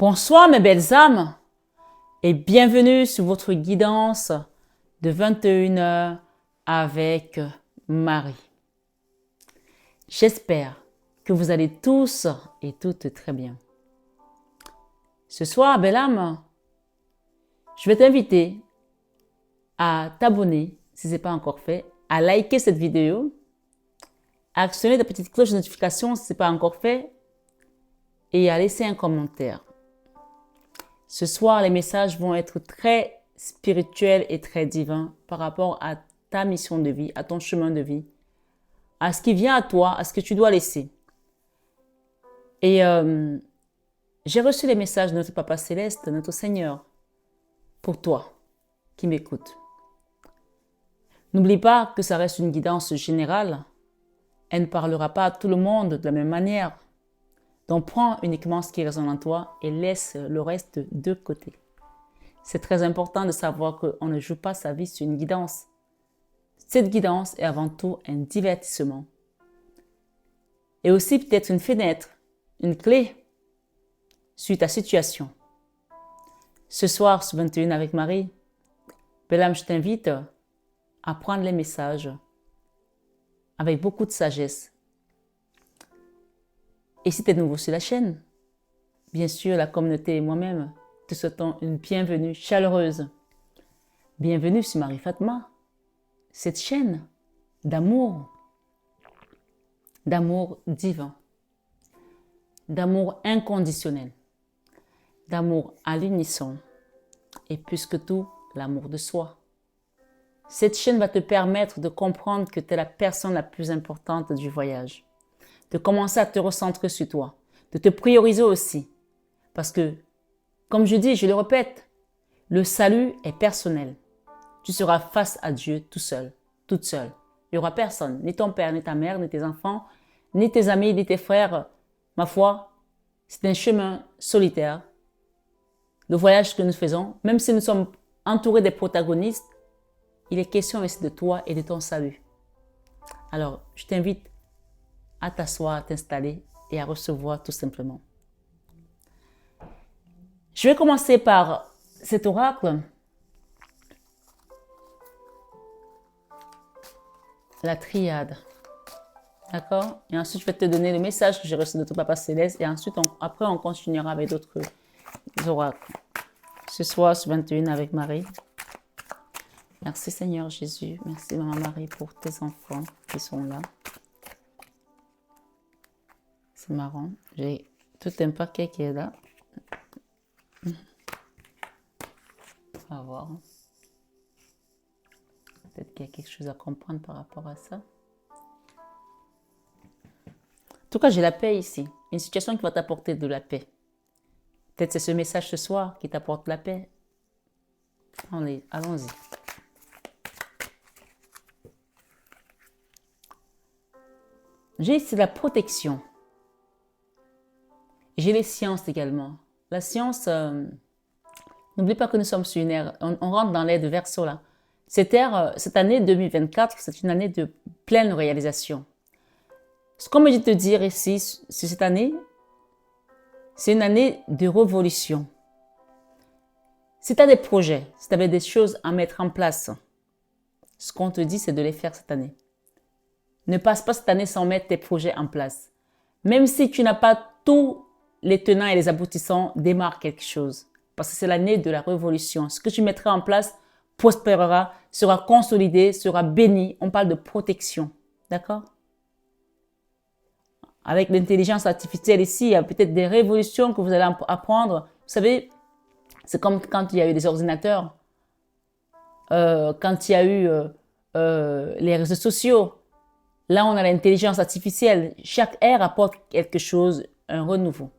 Bonsoir mes belles âmes et bienvenue sur votre guidance de 21 heures avec Marie. J'espère que vous allez tous et toutes très bien. Ce soir, belle âme, je vais t'inviter à t'abonner si ce n'est pas encore fait, à liker cette vidéo, à actionner ta petite cloche de notification si ce n'est pas encore fait et à laisser un commentaire. Ce soir, les messages vont être très spirituels et très divins par rapport à ta mission de vie, à ton chemin de vie, à ce qui vient à toi, à ce que tu dois laisser. Et j'ai reçu les messages de notre Papa Céleste, notre Seigneur, pour toi qui m'écoutes. N'oublie pas que ça reste une guidance générale. Elle ne parlera pas à tout le monde de la même manière. Donc, prends uniquement ce qui résonne en toi et laisse le reste de côté. C'est très important de savoir qu'on ne joue pas sa vie sur une guidance. Cette guidance est avant tout un divertissement. Et aussi peut-être une fenêtre, une clé sur ta situation. Ce soir, sur 21 avec Marie, belle âme, je t'invite à prendre les messages avec beaucoup de sagesse. Et si tu es nouveau sur la chaîne, bien sûr, la communauté et moi-même te souhaitons une bienvenue chaleureuse. Bienvenue sur Marie Fatma, cette chaîne d'amour divin, d'amour inconditionnel, d'amour à l'unisson et plus que tout, l'amour de soi. Cette chaîne va te permettre de comprendre que tu es la personne la plus importante du voyage. De commencer à te recentrer sur toi, de te prioriser aussi. Parce que, comme je dis, je le répète, le salut est personnel. Tu seras face à Dieu tout seul, toute seule. Il n'y aura personne, ni ton père, ni ta mère, ni tes enfants, ni tes amis, ni tes frères. Ma foi, c'est un chemin solitaire. Le voyage que nous faisons, même si nous sommes entourés des protagonistes, il est question aussi de toi et de ton salut. Alors, je t'invite à t'asseoir, à t'installer et à recevoir tout simplement. Je vais commencer par cet oracle. La triade. D'accord? Et ensuite, je vais te donner le message que j'ai reçu de ton Papa Céleste. Et ensuite, après, on continuera avec d'autres oracles. Ce soir, sur 21 avec Marie. Merci Seigneur Jésus. Merci Maman Marie pour tes enfants qui sont là. C'est marrant. J'ai tout un paquet qui est là. On va voir. Peut-être qu'il y a quelque chose à comprendre par rapport à ça. En tout cas, j'ai la paix ici. Une situation qui va t'apporter de la paix. Peut-être c'est ce message ce soir qui t'apporte la paix. Allons-y. J'ai ici la protection. J'ai les sciences également. La science, n'oublie pas que nous sommes sur une ère, on rentre dans l'ère de Verseau là. Cette année 2024, c'est une année de pleine réalisation. Ce qu'on me dit de te dire ici, sur cette année, c'est une année de révolution. Si tu as des projets, si tu avais des choses à mettre en place, ce qu'on te dit, c'est de les faire cette année. Ne passe pas cette année sans mettre tes projets en place. Même si tu n'as pas tous les tenants et les aboutissants, démarre quelque chose. Parce que c'est l'année de la révolution. Ce que tu mettras en place prospérera, sera consolidé, sera béni. On parle de protection. D'accord? Avec l'intelligence artificielle ici, il y a peut-être des révolutions que vous allez apprendre. Vous savez, c'est comme quand il y a eu des ordinateurs, quand il y a eu les réseaux sociaux. Là, on a l'intelligence artificielle. Chaque ère apporte quelque chose, un renouveau.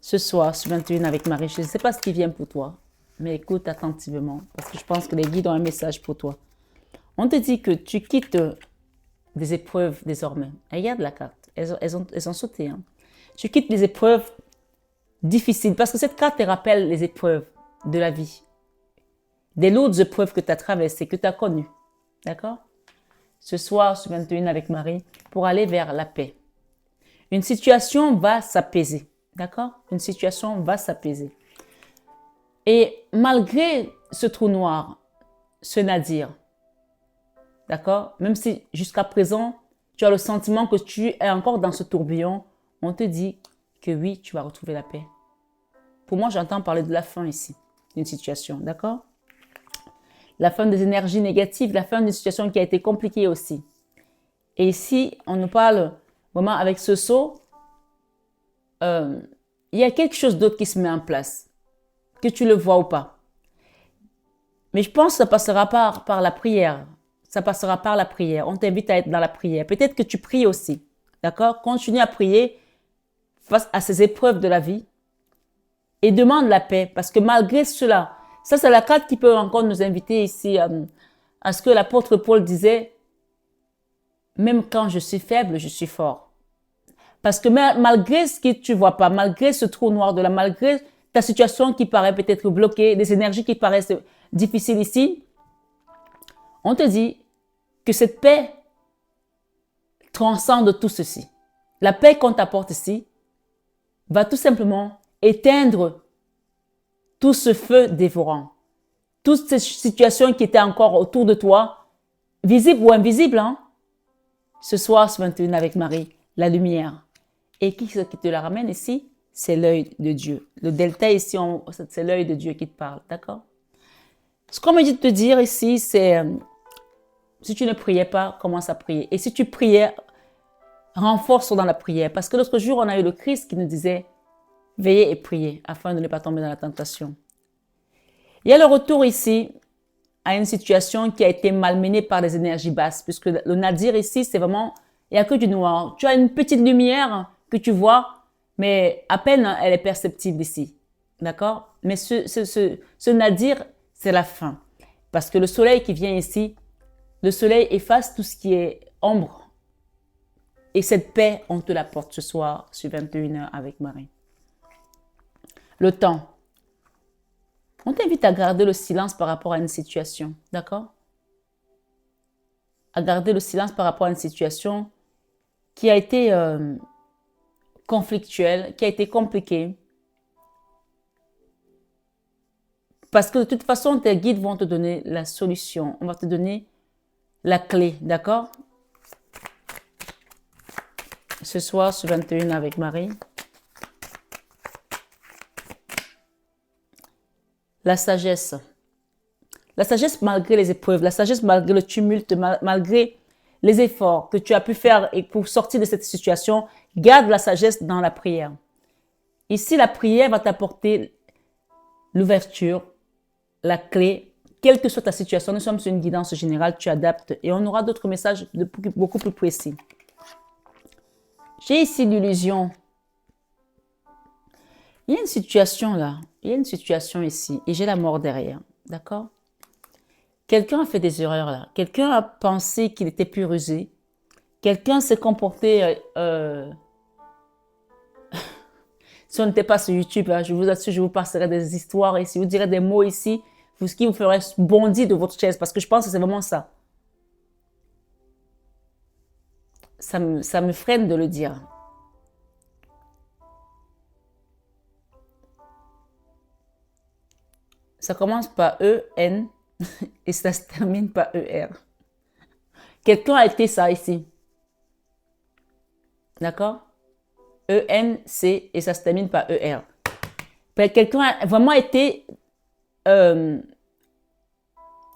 Ce soir, sur 21 avec Marie, je ne sais pas ce qui vient pour toi, mais écoute attentivement, parce que je pense que les guides ont un message pour toi. On te dit que tu quittes des épreuves désormais. Regarde la carte, elles ont sauté. Hein. Tu quittes les épreuves difficiles, parce que cette carte te rappelle les épreuves de la vie. Des lourdes épreuves que tu as traversées, que tu as connues. D'accord? Ce soir, sur 21 avec Marie, pour aller vers la paix. Une situation va s'apaiser. D'accord? Une situation va s'apaiser. Et malgré ce trou noir, ce nadir, d'accord? Même si jusqu'à présent, tu as le sentiment que tu es encore dans ce tourbillon, on te dit que oui, tu vas retrouver la paix. Pour moi, j'entends parler de la fin ici, d'une situation, d'accord? La fin des énergies négatives, la fin d'une situation qui a été compliquée aussi. Et ici, on nous parle vraiment avec ce saut, il y a quelque chose d'autre qui se met en place, que tu le vois ou pas. Mais je pense que ça passera par la prière. Ça passera par la prière. On t'invite à être dans la prière. Peut-être que tu pries aussi, d'accord? Continue à prier face à ces épreuves de la vie et demande la paix, parce que malgré cela, ça c'est la carte qui peut encore nous inviter ici à ce que l'apôtre Paul disait, même quand je suis faible, je suis fort. Parce que malgré ce que tu vois pas, malgré ce trou noir de là, malgré ta situation qui paraît peut-être bloquée, des énergies qui paraissent difficiles ici, on te dit que cette paix transcende tout ceci. La paix qu'on t'apporte ici va tout simplement éteindre tout ce feu dévorant. Toutes ces situations qui étaient encore autour de toi, visibles ou invisibles, hein? Ce soir, ce 21 avec Marie, la lumière. Et qui te la ramène ici? C'est l'œil de Dieu. Le delta ici, c'est l'œil de Dieu qui te parle, d'accord? Ce qu'on me dit de te dire ici, c'est si tu ne priais pas, commence à prier. Et si tu priais, renforce dans la prière. Parce que l'autre jour, on a eu le Christ qui nous disait, veillez et priez afin de ne pas tomber dans la tentation. Il y a le retour ici à une situation qui a été malmenée par les énergies basses, puisque le nadir ici, c'est vraiment, il n'y a que du noir. Tu as une petite lumière que tu vois, mais à peine elle est perceptible ici. D'accord? Mais ce nadir, c'est la fin. Parce que le soleil qui vient ici, le soleil efface tout ce qui est ombre. Et cette paix, on te l'apporte ce soir sur 21h avec Marie. Le temps. On t'invite à garder le silence par rapport à une situation, d'accord? À garder le silence par rapport à une situation qui a été conflictuelle, qui a été compliquée. Parce que de toute façon, tes guides vont te donner la solution. On va te donner la clé, d'accord? Ce soir, sur 21 avec Marie. La sagesse. La sagesse malgré les épreuves, la sagesse malgré le tumulte, malgré les efforts que tu as pu faire et pour sortir de cette situation, garde la sagesse dans la prière. Ici, la prière va t'apporter l'ouverture, la clé, quelle que soit ta situation. Nous sommes sur une guidance générale, tu adaptes et on aura d'autres messages beaucoup plus précis. J'ai ici l'illusion. Il y a une situation là, il y a une situation ici et j'ai la mort derrière, d'accord? Quelqu'un a fait des erreurs là, quelqu'un a pensé qu'il était plus rusé, quelqu'un s'est comporté... Si on n'était pas sur YouTube, hein, je vous assure, je vous passerai des histoires ici, je vous dirai des mots ici, ce qui vous ferait bondir de votre chaise, parce que je pense que c'est vraiment ça. Ça me freine de le dire. Ça commence par E-N et ça se termine par E-R. Quelqu'un a été ça ici. D'accord? E-N-C et ça se termine par E-R. Quelqu'un a vraiment été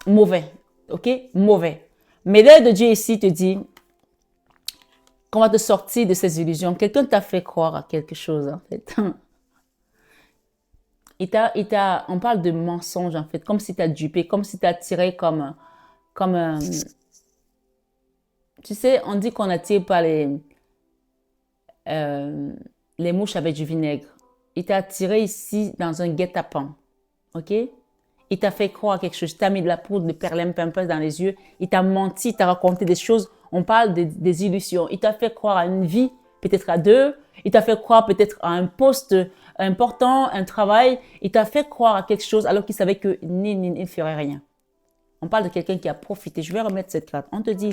mauvais. Ok? Mauvais. Mais l'œil de Dieu ici te dit qu'on va te sortir de ces illusions. Quelqu'un t'a fait croire à quelque chose en fait. On parle de mensonge en fait, comme si tu as dupé, comme si tu as tiré comme tu sais, on dit qu'on attire par les mouches avec du vinaigre. Il t'a tiré ici dans un guet-apens, ok? Il t'a fait croire à quelque chose, il t'a mis de la poudre de perlimpinpin dans les yeux, il t'a menti, il t'a raconté des choses, on parle des illusions. Il t'a fait croire à une vie, peut-être à deux, il t'a fait croire peut-être à un poste important, un travail, il t'a fait croire à quelque chose alors qu'il savait qu'il ne ferait rien. On parle de quelqu'un qui a profité. Je vais remettre cette carte. On te dit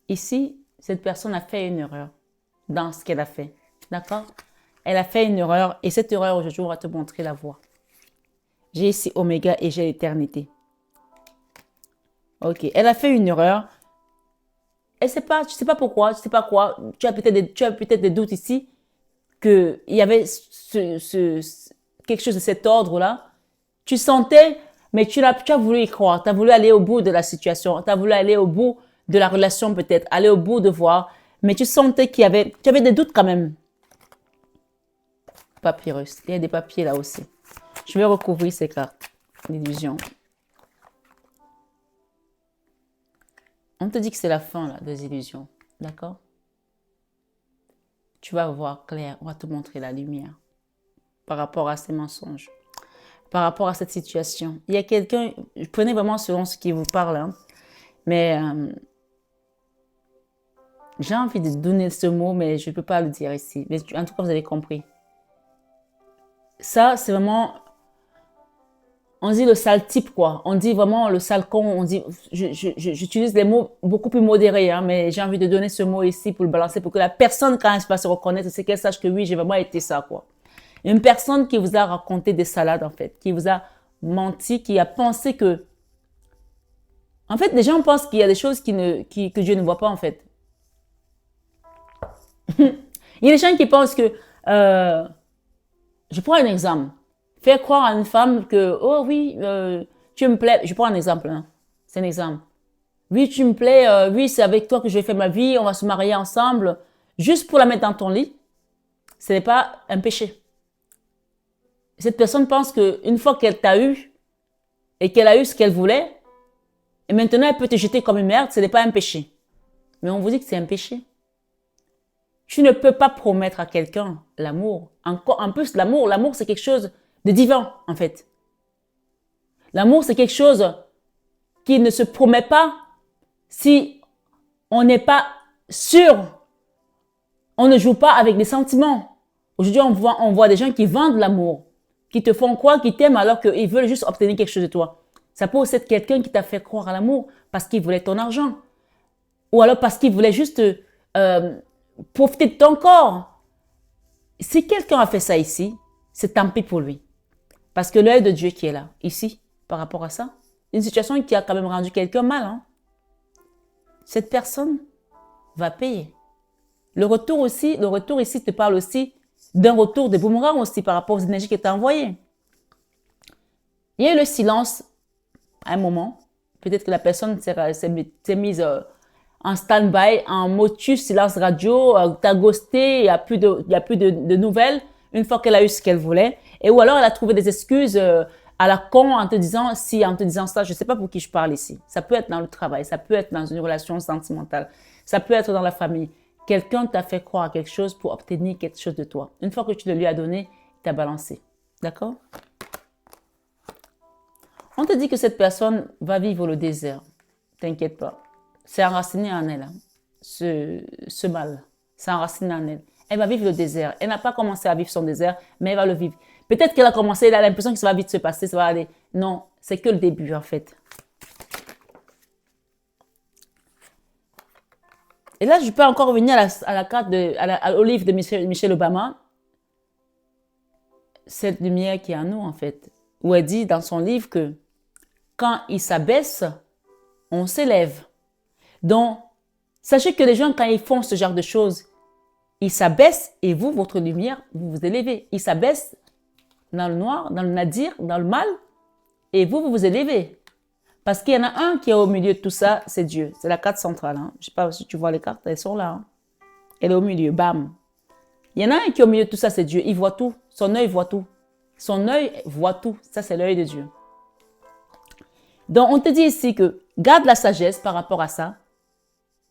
ici, cette personne a fait une erreur dans ce qu'elle a fait. D'accord? Elle a fait une erreur et cette erreur aujourd'hui, on va te montrer la voie. J'ai ici Oméga et j'ai l'éternité. Ok, elle a fait une erreur. Elle sait pas, tu sais pas pourquoi, tu sais pas quoi. Tu as peut-être des doutes ici qu'il y avait quelque chose de cet ordre-là. Tu sentais, mais tu as voulu y croire. Tu as voulu aller au bout de la situation. Tu as voulu aller au bout de la relation peut-être, aller au bout de voir. Mais tu sentais tu avais des doutes quand même. Papyrus. Il y a des papiers là aussi. Je vais recouvrir ces cartes d'illusion. On te dit que c'est la fin là, des illusions. D'accord? Tu vas voir clair. On va te montrer la lumière par rapport à ces mensonges. Par rapport à cette situation. Il y a quelqu'un, prenez vraiment selon ce qui vous parle, hein, mais j'ai envie de donner ce mot, mais je ne peux pas le dire ici. Mais en tout cas, vous avez compris. Ça, c'est vraiment, on dit le sale type, quoi. On dit vraiment le sale con. On dit, j'utilise des mots beaucoup plus modérés, hein, mais j'ai envie de donner ce mot ici pour le balancer, pour que la personne, quand elle va se reconnaître, c'est qu'elle sache que oui, j'ai vraiment été ça, quoi. Une personne qui vous a raconté des salades, en fait, qui vous a menti, qui a pensé que... En fait, les gens pensent qu'il y a des choses que Dieu ne voit pas, en fait. Il y a des gens qui pensent que... je prends un exemple. Faire croire à une femme que, oh oui, tu me plais. Je prends un exemple, hein. C'est un exemple. Oui, tu me plais, oui, c'est avec toi que je vais faire ma vie, on va se marier ensemble. Juste pour la mettre dans ton lit, ce n'est pas un péché. Cette personne pense qu'une fois qu'elle t'a eu et qu'elle a eu ce qu'elle voulait, et maintenant elle peut te jeter comme une merde, ce n'est pas un péché. Mais on vous dit que c'est un péché. Tu ne peux pas promettre à quelqu'un l'amour. En plus, l'amour c'est quelque chose de divin, en fait. L'amour, c'est quelque chose qui ne se promet pas si on n'est pas sûr. On ne joue pas avec des sentiments. Aujourd'hui, on voit des gens qui vendent l'amour, qui te font croire qu'ils t'aiment alors qu'ils veulent juste obtenir quelque chose de toi. Ça peut aussi être quelqu'un qui t'a fait croire à l'amour parce qu'il voulait ton argent. Ou alors parce qu'il voulait juste profiter de ton corps. Si quelqu'un a fait ça ici, c'est tant pis pour lui. Parce que l'œil de Dieu qui est là, ici, par rapport à ça, une situation qui a quand même rendu quelqu'un mal. Hein? Cette personne va payer. Le retour ici te parle aussi d'un retour de boomerang aussi par rapport aux énergies que tu as envoyées. Il y a eu le silence à un moment. Peut-être que la personne s'est mise en stand-by, en motus, silence radio, t'as ghosté, il n'y a plus de nouvelles une fois qu'elle a eu ce qu'elle voulait. Et ou alors elle a trouvé des excuses à la con en te disant ça, je ne sais pas pour qui je parle ici. Ça peut être dans le travail, ça peut être dans une relation sentimentale, ça peut être dans la famille. Quelqu'un t'a fait croire à quelque chose pour obtenir quelque chose de toi. Une fois que tu le lui as donné, il t'a balancé. D'accord? On te dit que cette personne va vivre le désert. T'inquiète pas. C'est enraciné en elle, hein, ce mal. C'est enraciné en elle. Elle va vivre le désert. Elle n'a pas commencé à vivre son désert, mais elle va le vivre. Peut-être qu'elle a commencé, elle a l'impression que ça va vite se passer, ça va aller. Non, c'est que le début en fait. Et là, je peux encore revenir à la carte au livre de Michelle Obama. Cette lumière qui est en nous en fait. Où elle dit dans son livre que quand il s'abaisse, on s'élève. Donc, sachez que les gens, quand ils font ce genre de choses, ils s'abaissent et vous, votre lumière, vous vous élevez. Ils s'abaissent dans le noir, dans le nadir, dans le mal, et vous, vous vous élevez. Parce qu'il y en a un qui est au milieu de tout ça, c'est Dieu. C'est la carte centrale. Hein. Je ne sais pas si tu vois les cartes, elles sont là. Hein. Elle est au milieu, bam. Il y en a un qui est au milieu de tout ça, c'est Dieu. Il voit tout. Son œil voit tout. Son œil voit tout. Ça, c'est l'œil de Dieu. Donc, on te dit ici que garde la sagesse par rapport à ça.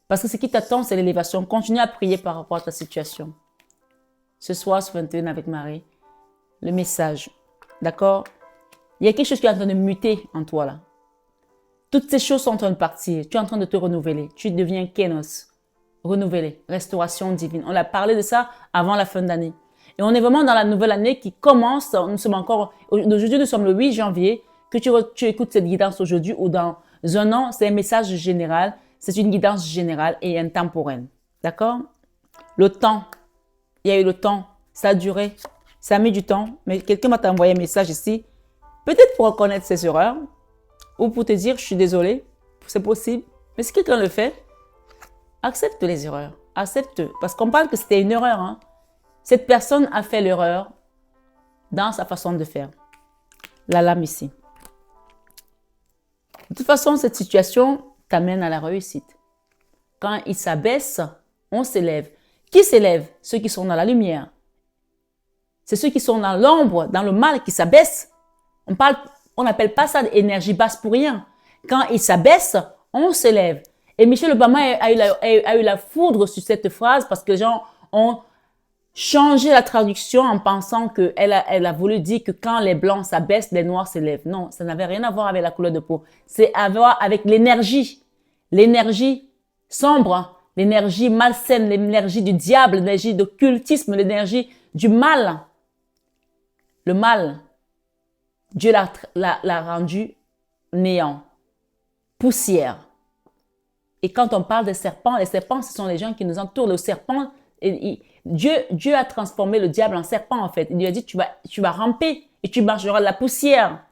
Parce que ce qui t'attend, c'est l'élévation. Continue à prier par rapport à ta situation. Ce soir, ce 21 avec Marie, le message. D'accord? Il y a quelque chose qui est en train de muter en toi là. Toutes ces choses sont en train de partir. Tu es en train de te renouveler. Tu deviens Kénos. Renouvelé. Restauration divine. On a parlé de ça avant la fin d'année. Et on est vraiment dans la nouvelle année qui commence. Nous sommes encore... Aujourd'hui, nous sommes le 8 janvier. Que tu écoutes cette guidance aujourd'hui ou dans un an, c'est un message général. C'est une guidance générale et intemporelle. D'accord? Le temps. Il y a eu le temps Ça a duré. Ça a mis du temps. Mais quelqu'un m'a envoyé un message ici. Peut-être pour reconnaître ses erreurs. Ou pour te dire, je suis désolé. C'est possible. Mais si quelqu'un le fait, accepte les erreurs. Accepte. Parce qu'on parle que c'était une erreur. Hein. Cette personne a fait l'erreur dans sa façon de faire. La lame ici. De toute façon, cette situation t'amène à la réussite. Quand il s'abaisse, on s'élève. Qui s'élève? Ceux qui sont dans la lumière. C'est ceux qui sont dans l'ombre, dans le mal, qui s'abaissent. On n'appelle pas ça énergie basse pour rien. Quand il s'abaisse, on s'élève. Et Michelle Obama a eu la foudre sur cette phrase parce que les gens ont changé la traduction en pensant qu'elle a voulu dire que quand les blancs s'abaissent, les noirs s'élèvent. Non, ça n'avait rien à voir avec la couleur de peau. C'est à voir avec l'énergie. L'énergie sombre, l'énergie malsaine, l'énergie du diable, l'énergie d'occultisme, l'énergie du mal. Le mal, Dieu l'a rendu néant, poussière. Et quand on parle des serpents, les serpents, ce sont les gens qui nous entourent. Le serpent, Dieu a transformé le diable en serpent, en fait. Il lui a dit, tu vas ramper et tu marcheras de la poussière.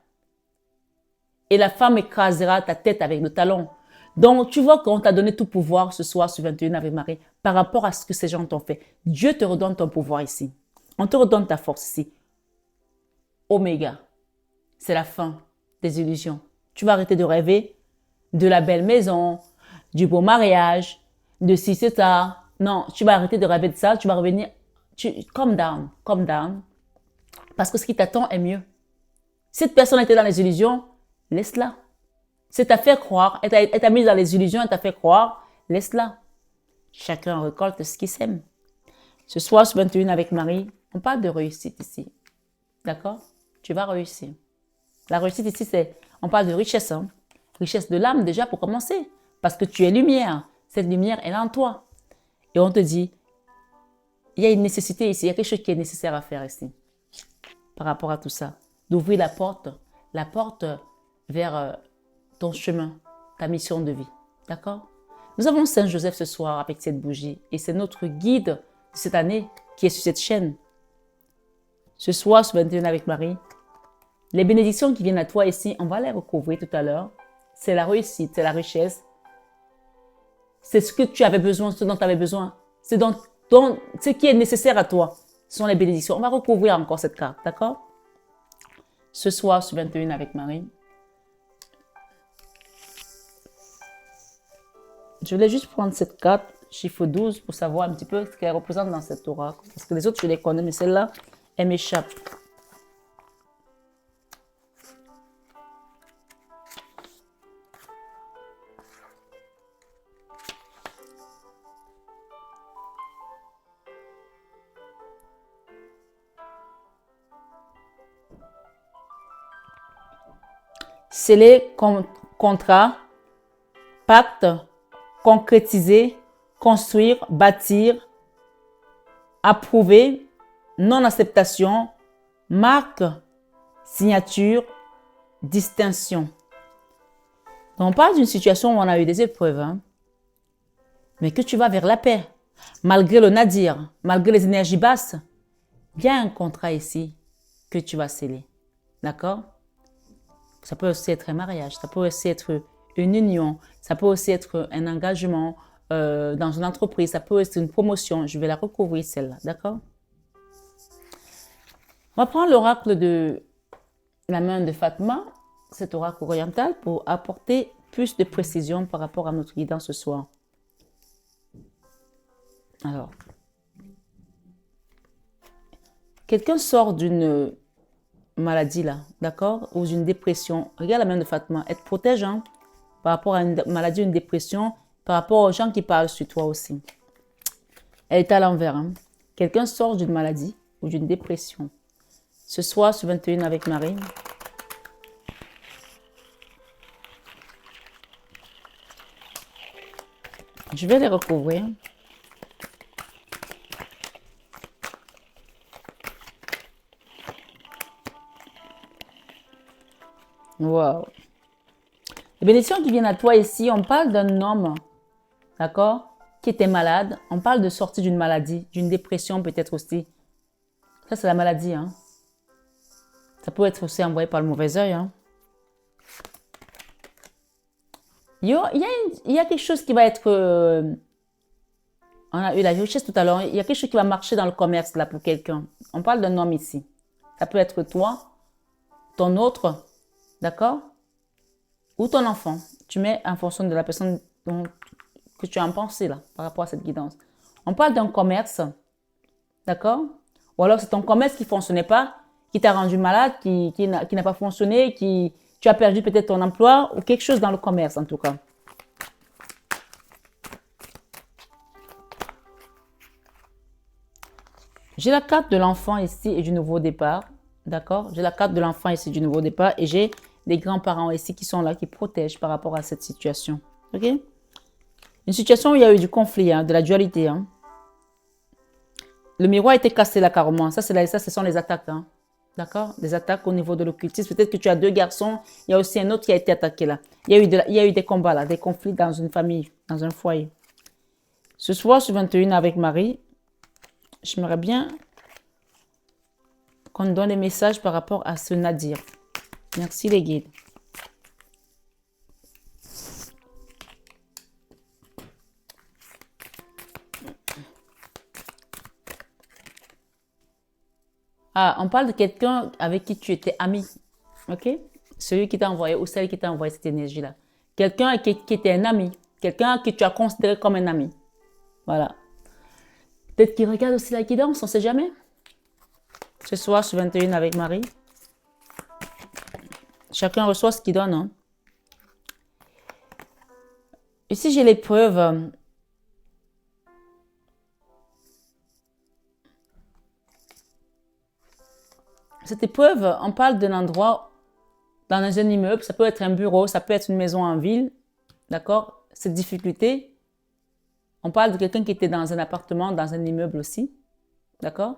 Et la femme écrasera ta tête avec le talon. Donc, tu vois qu'on t'a donné tout pouvoir ce soir sur 21 Ave Marie par rapport à ce que ces gens t'ont fait. Dieu te redonne ton pouvoir ici. On te redonne ta force ici. Oméga, c'est la fin des illusions. Tu vas arrêter de rêver de la belle maison, du beau mariage, de si c'est ça. Non, tu vas arrêter de rêver de ça. Tu vas revenir. Calm down, calm down. Parce que ce qui t'attend est mieux. Si cette personne était dans les illusions, laisse-la. Si elle t'a fait croire, elle t'a mise dans les illusions, elle t'a fait croire, laisse-la. Chacun récolte ce qu'il sème. Ce soir, sur 21 avec Marie, on parle de réussite ici. D'accord? Tu vas réussir. La réussite ici, on parle de richesse. Hein? Richesse de l'âme déjà pour commencer. Parce que tu es lumière. Cette lumière, elle est en toi. Et on te dit, il y a une nécessité ici. Il y a quelque chose qui est nécessaire à faire ici. Par rapport à tout ça. D'ouvrir la porte vers ton chemin, ta mission de vie. D'accord? Nous avons Saint Joseph ce soir avec cette bougie. Et c'est notre guide de cette année qui est sur cette chaîne. Ce soir, sur 21 avec Marie, les bénédictions qui viennent à toi ici, on va les recouvrir tout à l'heure. C'est la réussite, c'est la richesse. C'est ce que tu avais besoin, ce dont tu avais besoin. C'est ce qui est nécessaire à toi. Ce sont les bénédictions. On va recouvrir encore cette carte, d'accord? Ce soir, sur 21 avec Marie. Je voulais juste prendre cette carte, chiffre 12, pour savoir un petit peu ce qu'elle représente dans cette oracle. Parce que les autres, je les connais, mais celle-là, elle m'échappe. Sceller, contrat, pacte, concrétiser, construire, bâtir, approuver, non-acceptation, marque, signature, distinction. Donc, on parle d'une situation où on a eu des épreuves, hein, mais que tu vas vers la paix. Malgré le nadir, malgré les énergies basses, il y a un contrat ici que tu vas sceller. D'accord? Ça peut aussi être un mariage, ça peut aussi être une union, ça peut aussi être un engagement dans une entreprise, ça peut être une promotion. Je vais la recouvrir celle-là, d'accord? On va prendre l'oracle de la main de Fatma, cet oracle oriental, pour apporter plus de précision par rapport à notre guidance ce soir. Alors, quelqu'un sort d'une maladie là, d'accord, ou d'une dépression. Regarde la main de Fatma, elle te protège hein, par rapport à une maladie, une dépression, par rapport aux gens qui parlent sur toi aussi. Elle est à l'envers. Hein. Quelqu'un sort d'une maladie ou d'une dépression. Ce soir, sur 21 avec Marie. Je vais les recouvrir. Wow. Les bénédictions qui viennent à toi ici, on parle d'un homme, d'accord, qui était malade. On parle de sortie d'une maladie, d'une dépression peut-être aussi. Ça, c'est la maladie. Hein. Ça peut être aussi envoyé par le mauvais œil. Hein. Il y a quelque chose qui va être... on a eu la richesse tout à l'heure. Il y a quelque chose qui va marcher dans le commerce là pour quelqu'un. On parle d'un homme ici. Ça peut être toi, ton autre, d'accord? Ou ton enfant. Tu mets en fonction de la personne que tu as en pensée là, par rapport à cette guidance. On parle d'un commerce, d'accord? Ou alors c'est ton commerce qui ne fonctionnait pas, qui t'a rendu malade, qui n'a pas fonctionné, tu as perdu peut-être ton emploi ou quelque chose dans le commerce en tout cas. J'ai la carte de l'enfant ici et du nouveau départ, d'accord? J'ai la carte de l'enfant ici du nouveau départ et j'ai des grands-parents ici qui sont là, qui protègent par rapport à cette situation, ok? Une situation où il y a eu du conflit, hein, de la dualité, hein. Le miroir a été cassé là carrément. Ça, ce sont les attaques. Hein. D'accord? Des attaques au niveau de l'occultisme. Peut-être que tu as 2 garçons. Il y a aussi un autre qui a été attaqué là. Il y a eu des combats là, des conflits dans une famille, dans un foyer. Ce soir, sur 21 avec Marie, j'aimerais bien qu'on nous donne des messages par rapport à ce Nadir. Merci les guides. Ah, on parle de quelqu'un avec qui tu étais ami. Ok? Celui qui t'a envoyé ou celle qui t'a envoyé cette énergie-là. Quelqu'un qui était un ami. Quelqu'un que tu as considéré comme un ami. Voilà. Peut-être qu'il regarde aussi la guidance, on ne sait jamais. Ce soir, sur 21 avec Marie. Chacun reçoit ce qu'il donne. Hein. Ici, j'ai l'épreuve. Cette épreuve, on parle d'un endroit dans un immeuble. Ça peut être un bureau, ça peut être une maison en ville. D'accord? Cette difficulté, on parle de quelqu'un qui était dans un appartement, dans un immeuble aussi. D'accord?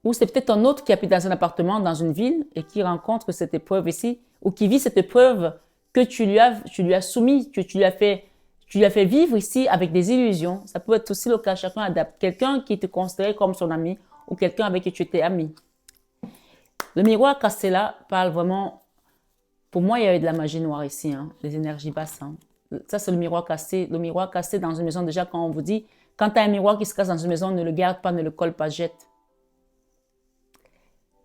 Ou c'est peut-être un autre qui habite dans un appartement, dans une ville, et qui rencontre cette épreuve ici, ou qui vit cette épreuve que tu lui as soumis, que tu lui as fait vivre ici avec des illusions. Ça peut être aussi le cas, chacun adapte. Quelqu'un qui te considérait comme son ami, ou quelqu'un avec qui tu étais ami. Le miroir cassé là parle vraiment... Pour moi, il y avait de la magie noire ici, hein, les énergies basses. Hein. Ça, c'est le miroir cassé. Le miroir cassé dans une maison, déjà, quand on vous dit, quand tu as un miroir qui se casse dans une maison, ne le garde pas, ne le colle pas, jette.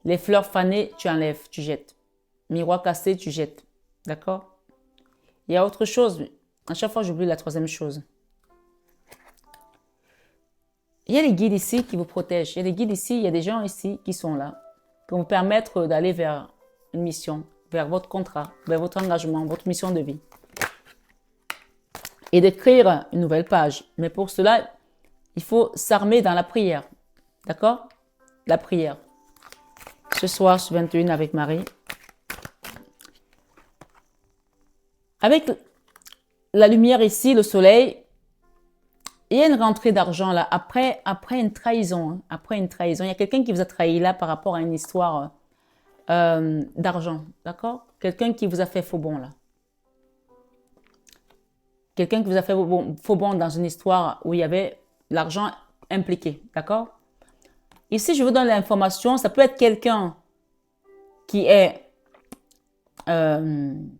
Les fleurs fanées, tu enlèves, tu jettes. Miroir cassé, tu jettes. D'accord? Il y a autre chose. À chaque fois, j'oublie la 3e chose. Il y a les guides ici qui vous protègent. Il y a des guides ici, il y a des gens ici qui sont là, qui vont vous permettre d'aller vers une mission, vers votre contrat, vers votre engagement, votre mission de vie. Et d'écrire une nouvelle page. Mais pour cela, il faut s'armer dans la prière. D'accord? La prière. Ce soir, sur 21 avec Marie. Avec la lumière ici, le soleil, il y a une rentrée d'argent là, après une trahison. Hein, après une trahison. Il y a quelqu'un qui vous a trahi là par rapport à une histoire d'argent. D'accord? Quelqu'un qui vous a fait faux bon là. Quelqu'un qui vous a fait faux bon dans une histoire où il y avait l'argent impliqué. D'accord? Ici, je vous donne l'information. Ça peut être quelqu'un qui est en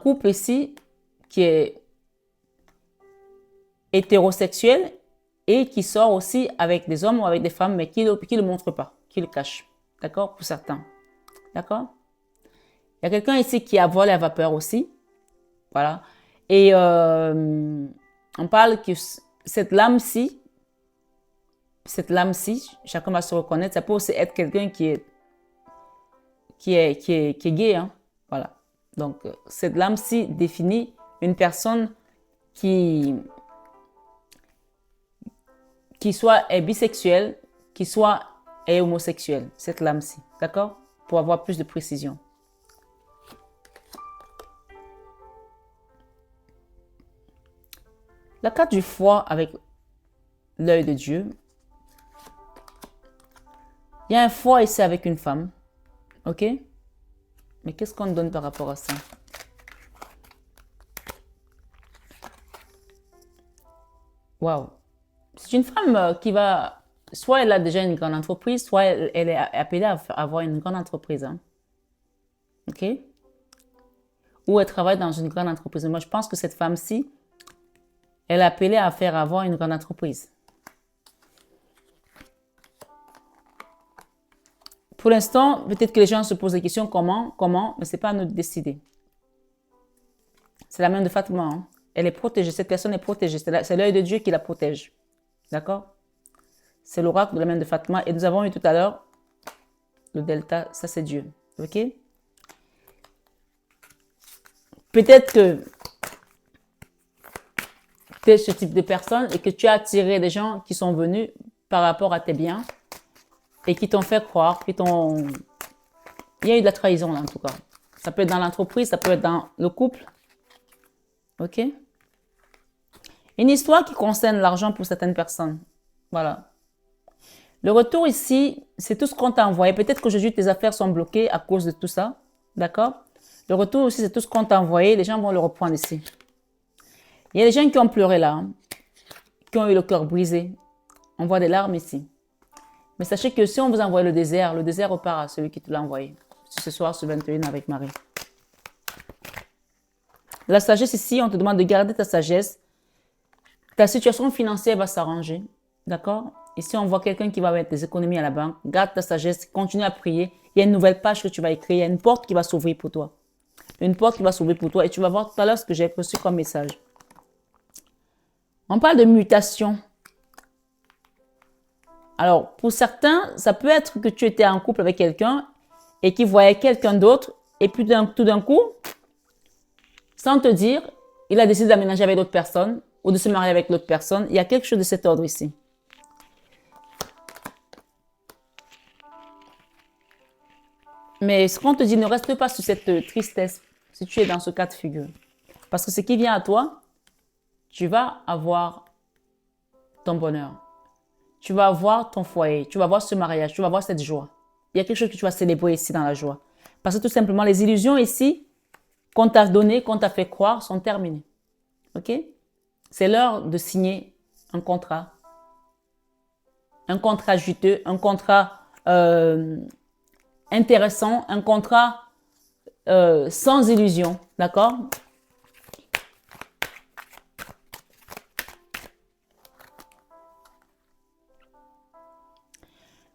couple ici, qui est hétérosexuel et qui sort aussi avec des hommes ou avec des femmes, mais qui ne le montre pas, qui le cache. D'accord? Pour certains. D'accord? Il y a quelqu'un ici qui a vol à vapeur aussi. Voilà. Et on parle que cette lame-ci, chacun va se reconnaître, ça peut aussi être quelqu'un qui est gay. Hein? Voilà. Donc, cette lame-ci définit une personne qui soit est bisexuelle, qui soit est homosexuelle, cette lame-ci. D'accord? Pour avoir plus de précision. La carte du foie avec l'œil de Dieu. Il y a un foie ici avec une femme. Ok? Mais qu'est-ce qu'on donne par rapport à ça? Waouh! C'est une femme qui va soit elle a déjà une grande entreprise, soit elle est appelée à avoir une grande entreprise. Hein. OK? Ou elle travaille dans une grande entreprise. Moi, je pense que cette femme-ci, elle est appelée à faire avoir une grande entreprise. Pour l'instant, peut-être que les gens se posent des questions comment, mais ce n'est pas à nous de décider. C'est la main de Fatima. Hein. Elle est protégée. Cette personne est protégée. C'est l'œil de Dieu qui la protège. D'accord? C'est l'oracle de la main de Fatima. Et nous avons eu tout à l'heure le delta. Ça, c'est Dieu. OK? Peut-être que tu es ce type de personne et que tu as attiré des gens qui sont venus par rapport à tes biens et qui t'ont fait croire, Il y a eu de la trahison là, en tout cas. Ça peut être dans l'entreprise, ça peut être dans le couple. OK? Une histoire qui concerne l'argent pour certaines personnes. Voilà. Le retour ici, c'est tout ce qu'on t'a envoyé. Peut-être qu'aujourd'hui, tes affaires sont bloquées à cause de tout ça. D'accord? Le retour aussi, c'est tout ce qu'on t'a envoyé. Les gens vont le reprendre ici. Il y a des gens qui ont pleuré là, hein, qui ont eu le cœur brisé. On voit des larmes ici. Mais sachez que si on vous envoie le désert repart à celui qui te l'a envoyé. Ce soir, ce 21 avec Marie. La sagesse ici, on te demande de garder ta sagesse. Ta situation financière va s'arranger. D'accord? Ici, on voit quelqu'un qui va mettre des économies à la banque. Garde ta sagesse, continue à prier. Il y a une nouvelle page que tu vas écrire. Il y a une porte qui va s'ouvrir pour toi. Une porte qui va s'ouvrir pour toi. Et tu vas voir tout à l'heure ce que j'ai reçu comme message. On parle de mutation. Alors, pour certains, ça peut être que tu étais en couple avec quelqu'un et qui voyait quelqu'un d'autre. Et puis tout d'un coup, sans te dire, il a décidé d'aménager avec d'autres personnes ou de se marier avec l'autre personne. Il y a quelque chose de cet ordre ici. Mais ce qu'on te dit, ne reste pas sur cette tristesse si tu es dans ce cas de figure. Parce que ce qui vient à toi, tu vas avoir ton bonheur. Tu vas avoir ton foyer. Tu vas avoir ce mariage. Tu vas avoir cette joie. Il y a quelque chose que tu vas célébrer ici dans la joie. Parce que tout simplement, les illusions ici qu'on t'a données, qu'on t'a fait croire, sont terminées. OK? C'est l'heure de signer un contrat. Un contrat juteux, un contrat intéressant, un contrat sans illusion. D'accord?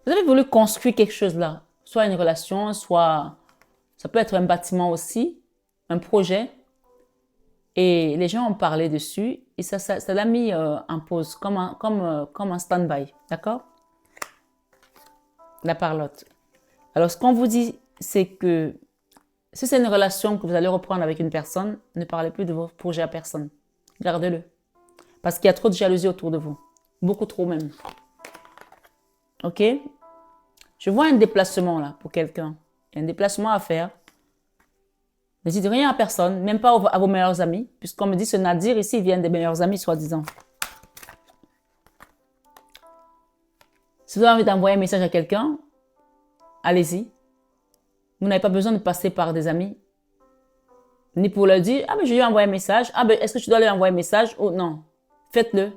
Vous avez voulu construire quelque chose là. Soit une relation, soit ça peut être un bâtiment aussi, un projet. Et les gens ont parlé dessus et ça l'a mis en pause, comme un stand-by. D'accord? La parlotte. Alors, ce qu'on vous dit, c'est que si c'est une relation que vous allez reprendre avec une personne, ne parlez plus de vos projets à personne. Gardez-le. Parce qu'il y a trop de jalousie autour de vous. Beaucoup trop même. OK? Je vois un déplacement là pour quelqu'un. Il y a un déplacement à faire. Ne dites rien à personne, même pas à vos meilleurs amis. Puisqu'on me dit ce Nadir ici, il vient des meilleurs amis, soi-disant. Si vous avez envie d'envoyer un message à quelqu'un, allez-y. Vous n'avez pas besoin de passer par des amis. Ni pour leur dire, ah ben je lui ai envoyé un message. Ah ben est-ce que tu dois lui envoyer un message? Oh non, faites-le.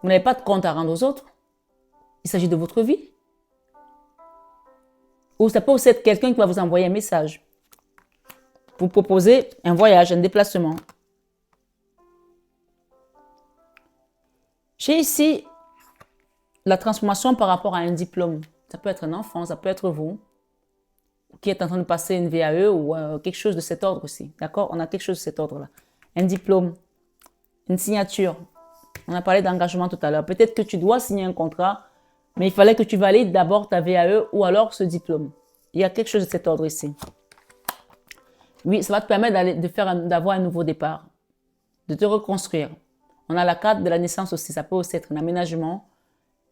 Vous n'avez pas de compte à rendre aux autres. Il s'agit de votre vie. Ou ça peut aussi être quelqu'un qui va vous envoyer un message. Vous proposer un voyage, un déplacement. J'ai ici la transformation par rapport à un diplôme. Ça peut être un enfant, ça peut être vous qui êtes en train de passer une VAE ou quelque chose de cet ordre aussi. D'accord? On a quelque chose de cet ordre-là. Un diplôme, une signature. On a parlé d'engagement tout à l'heure. Peut-être que tu dois signer un contrat, mais il fallait que tu valides d'abord ta VAE ou alors ce diplôme. Il y a quelque chose de cet ordre ici. Oui, ça va te permettre d'avoir un nouveau départ, de te reconstruire. On a la carte de la naissance aussi. Ça peut aussi être un aménagement,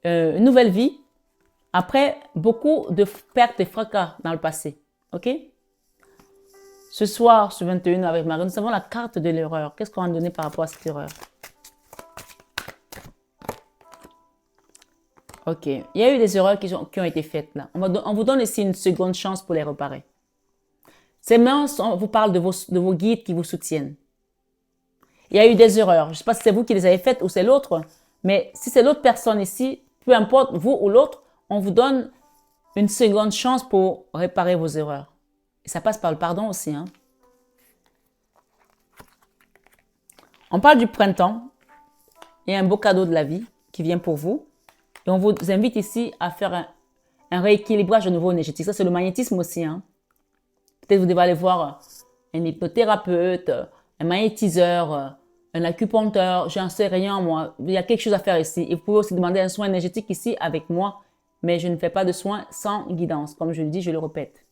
une nouvelle vie. Après, beaucoup de pertes et fracas dans le passé. OK? Ce soir, ce 21 avec Marie, nous avons la carte de l'erreur. Qu'est-ce qu'on va donner par rapport à cette erreur? OK. Il y a eu des erreurs qui ont été faites là. On vous donne ici une seconde chance pour les réparer. Ces mains, on vous parle de vos guides qui vous soutiennent. Il y a eu des erreurs. Je ne sais pas si c'est vous qui les avez faites ou c'est l'autre. Mais si c'est l'autre personne ici, peu importe, vous ou l'autre, on vous donne une seconde chance pour réparer vos erreurs. Et ça passe par le pardon aussi. Hein. On parle du printemps. Il y a un beau cadeau de la vie qui vient pour vous. Et on vous invite ici à faire un rééquilibrage de nouveau énergétique. Ça, c'est le magnétisme aussi. Hein. Peut-être vous devez aller voir un hypnothérapeute, un magnétiseur, un acupuncteur, j'en sais rien moi. Il y a quelque chose à faire ici. Et vous pouvez aussi demander un soin énergétique ici avec moi. Mais je ne fais pas de soins sans guidance. Comme je le dis, je le répète.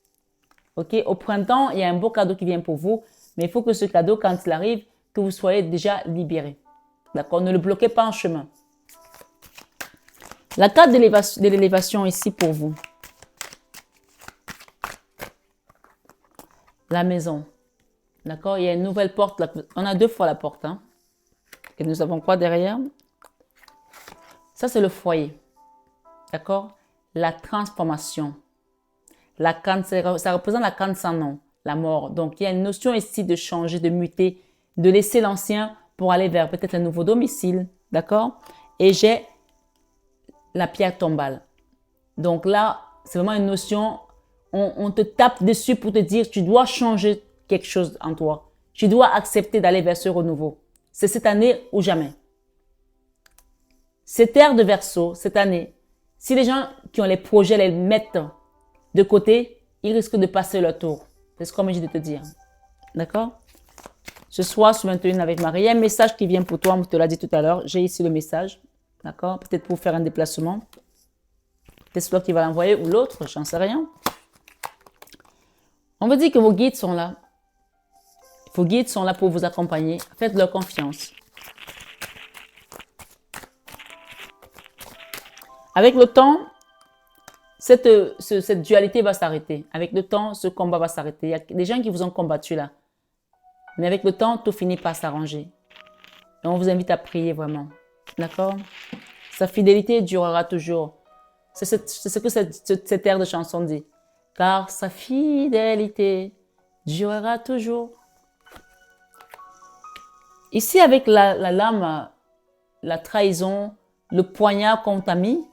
Ok, au printemps, il y a un beau cadeau qui vient pour vous. Mais il faut que ce cadeau, quand il arrive, que vous soyez déjà libéré. D'accord? Ne le bloquez pas en chemin. La carte de l'élévation ici pour vous. La maison. D'accord? Il y a une nouvelle porte. On a 2 fois la porte. Hein? Et nous avons quoi derrière? Ça, c'est le foyer. D'accord? La transformation. La canne, ça représente la canne sans nom. La mort. Donc, il y a une notion ici de changer, de muter, de laisser l'ancien pour aller vers peut-être un nouveau domicile. D'accord? Et j'ai la pierre tombale. Donc là, c'est vraiment une notion, on te tape dessus pour te dire, tu dois changer quelque chose en toi. Tu dois accepter d'aller vers ce renouveau. C'est cette année ou jamais. Cette ère de Verseau, cette année, si les gens qui ont les projets les mettent de côté, ils risquent de passer leur tour. C'est ce qu'on me dit de te dire. D'accord? Ce soir, sur 21 avec Marie, il y a un message qui vient pour toi, on te l'a dit tout à l'heure. J'ai ici le message. D'accord? Peut-être pour faire un déplacement. Peut-être c'est toi qui vas l'envoyer ou l'autre, j'en sais rien. On me dit que vos guides sont là. Vos guides sont là pour vous accompagner. Faites-leur confiance. Avec le temps, cette dualité va s'arrêter. Avec le temps, ce combat va s'arrêter. Il y a des gens qui vous ont combattu là. Mais avec le temps, tout finit par s'arranger. Et on vous invite à prier vraiment. D'accord? Sa fidélité durera toujours. C'est ce que cette air de chanson dit. Car sa fidélité durera toujours. Ici, avec la lame, la trahison, le poignard qu'on t'a mis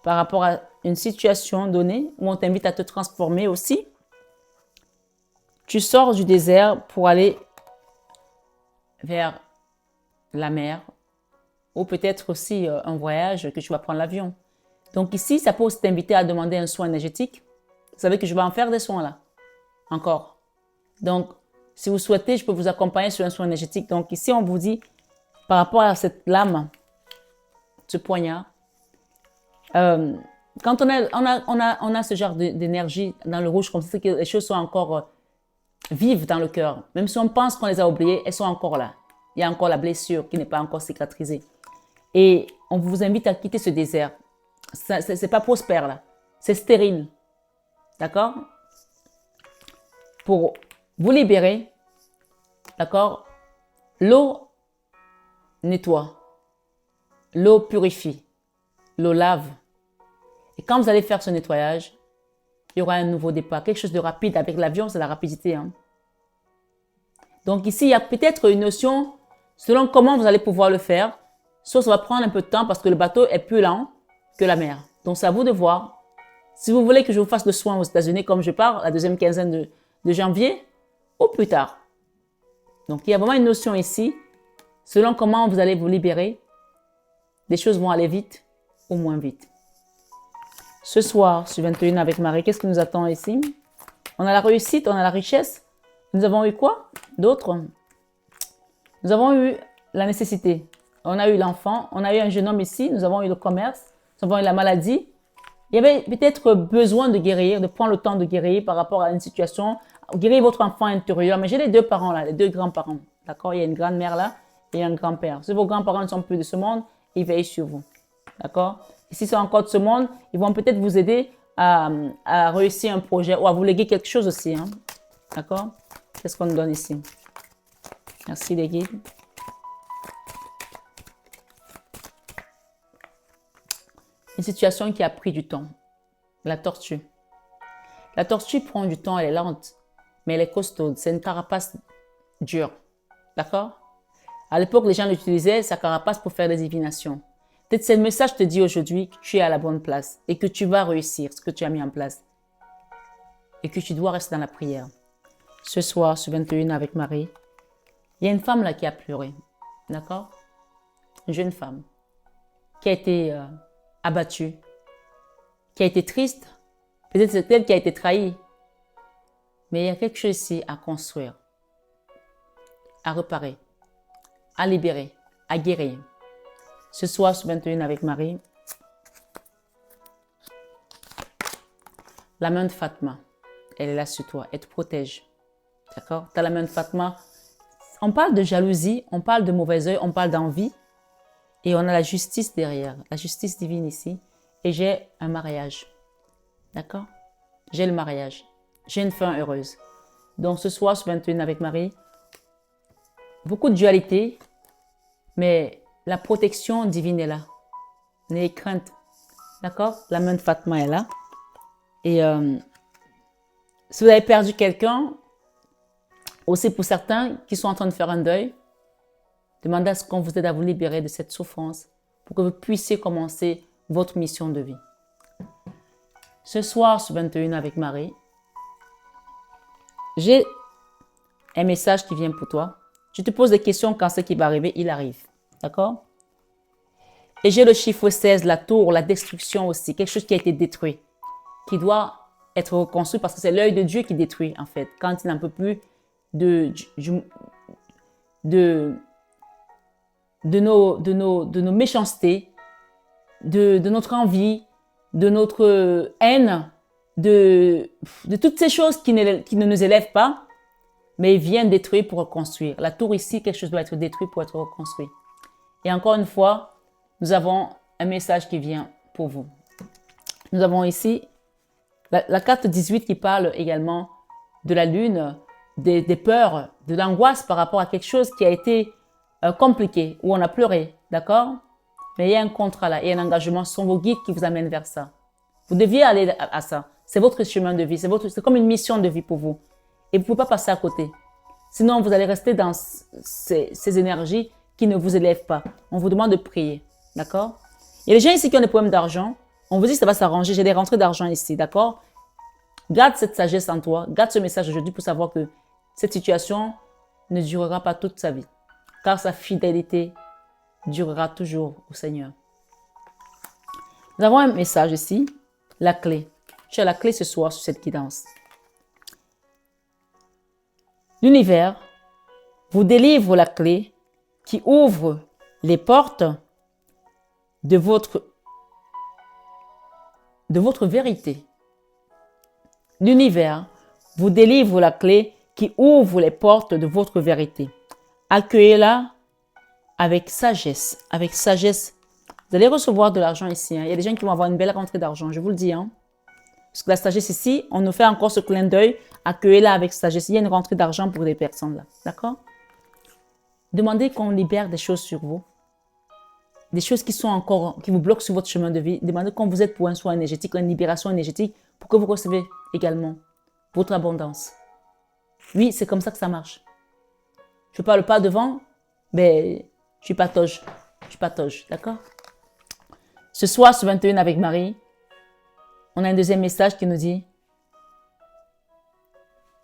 par rapport à une situation donnée où on t'invite à te transformer aussi, tu sors du désert pour aller vers la mer ou peut-être aussi un voyage que tu vas prendre l'avion. Donc ici, ça peut aussi t'inviter à demander un soin énergétique. Vous savez que je vais en faire des soins là, encore. Donc, si vous souhaitez, je peux vous accompagner sur un soin énergétique. Donc ici, on vous dit, par rapport à cette lame, ce poignard, quand on a ce genre d'énergie dans le rouge, comme ça, c'est que les choses sont encore vives dans le cœur. Même si on pense qu'on les a oubliées, elles sont encore là. Il y a encore la blessure qui n'est pas encore cicatrisée. Et on vous invite à quitter ce désert. C'est pas prospère là. C'est stérile. D'accord? Pour vous libérer, d'accord? L'eau nettoie. L'eau purifie. L'eau lave. Et quand vous allez faire ce nettoyage, il y aura un nouveau départ. Quelque chose de rapide. Avec l'avion, c'est la rapidité. Hein? Donc ici, il y a peut-être une notion, selon comment vous allez pouvoir le faire. Soit ça va prendre un peu de temps parce que le bateau est plus lent que la mer. Donc c'est à vous de voir. Si vous voulez que je vous fasse le soin aux États-Unis, comme je pars, la deuxième quinzaine de janvier, ou plus tard. Donc il y a vraiment une notion ici. Selon comment vous allez vous libérer, les choses vont aller vite ou moins vite. Ce soir, sur 21 avec Marie, qu'est-ce qui nous attend ici? On a la réussite, on a la richesse. Nous avons eu quoi d'autre? Nous avons eu la nécessité. On a eu l'enfant, on a eu un jeune homme ici, nous avons eu le commerce, nous avons eu la maladie. Il y avait peut-être besoin de guérir, de prendre le temps de guérir par rapport à une situation, guérir votre enfant intérieur. Mais j'ai les 2 parents là, les 2 grands-parents. D'accord? Il y a une grand-mère là et un grand-père. Si vos grands-parents ne sont plus de ce monde, ils veillent sur vous. D'accord? Et s'ils sont encore de ce monde, ils vont peut-être vous aider à réussir un projet ou à vous léguer quelque chose aussi. Hein? D'accord? Qu'est-ce qu'on nous donne ici? Merci les guides. Une situation qui a pris du temps. La tortue. La tortue prend du temps, elle est lente, mais elle est costaude. C'est une carapace dure. D'accord? À l'époque, les gens l'utilisaient, sa carapace, pour faire des divinations. Peut-être ce message te dit aujourd'hui que tu es à la bonne place et que tu vas réussir ce que tu as mis en place et que tu dois rester dans la prière. Ce soir, sur 21 avec Marie, il y a une femme là qui a pleuré, d'accord? Une jeune femme qui a été abattue, qui a été triste. Peut-être c'est elle qui a été trahie. Mais il y a quelque chose ici à construire, à réparer, à libérer, à guérir. Ce soir, sur 21 avec Marie, la main de Fatma, elle est là sur toi, elle te protège. D'accord? Tu as la main de Fatma. On parle de jalousie, on parle de mauvais œil, on parle d'envie. Et on a la justice derrière, la justice divine ici. Et j'ai un mariage. D'accord? J'ai le mariage. J'ai une fin heureuse. Donc ce soir, sur 21 avec Marie, beaucoup de dualité, mais la protection divine est là. N'ayez crainte. D'accord? La main de Fatma est là. Et si vous avez perdu quelqu'un, aussi pour certains qui sont en train de faire un deuil, demandez à ce qu'on vous aide à vous libérer de cette souffrance pour que vous puissiez commencer votre mission de vie. Ce soir, sur 21 avec Marie, j'ai un message qui vient pour toi. Je te pose des questions quand ce qui va arriver, il arrive. D'accord? Et j'ai le chiffre 16, la tour, la destruction aussi, quelque chose qui a été détruit, qui doit être reconstruit parce que c'est l'œil de Dieu qui détruit en fait. Quand il n'en peut plus de nos méchancetés, de notre envie, de notre haine, de toutes ces choses qui ne nous élèvent pas, mais ils viennent détruire pour reconstruire. La tour ici, quelque chose doit être détruit pour être reconstruit. Et encore une fois, nous avons un message qui vient pour vous. Nous avons ici la carte 18 qui parle également de la lune, des peurs, de l'angoisse par rapport à quelque chose qui a été compliqué, où on a pleuré, d'accord? Mais il y a un contrat là, il y a un engagement, ce sont vos guides qui vous amènent vers ça. Vous deviez aller à ça. C'est votre chemin de vie, c'est comme une mission de vie pour vous. Et vous ne pouvez pas passer à côté. Sinon, vous allez rester dans ces énergies qui ne vous élèvent pas. On vous demande de prier, d'accord? Il y a des gens ici qui ont des problèmes d'argent. On vous dit que ça va s'arranger, j'ai des rentrées d'argent ici, d'accord? Garde cette sagesse en toi, garde ce message aujourd'hui pour savoir que cette situation ne durera pas toute sa vie. Car sa fidélité durera toujours au Seigneur. Nous avons un message ici, la clé. Tu as la clé ce soir sur cette guidance. L'univers vous délivre la clé qui ouvre les portes de votre vérité. L'univers vous délivre la clé qui ouvre les portes de votre vérité. Accueillez-la avec sagesse. Avec sagesse, vous allez recevoir de l'argent ici. Il y a des gens qui vont avoir une belle rentrée d'argent, je vous le dis. Parce que la sagesse ici, on nous fait encore ce clin d'œil. Accueillez-la avec sagesse. Il y a une rentrée d'argent pour des personnes là. D'accord? Demandez qu'on libère des choses sur vous. Des choses qui vous bloquent sur votre chemin de vie. Demandez qu'on vous aide pour un soin énergétique, une libération énergétique pour que vous recevez également votre abondance. Oui, c'est comme ça que ça marche. Je ne parle pas devant, mais je patauge. Je patauge, d'accord? Ce soir, sur 21 avec Marie, on a un deuxième message qui nous dit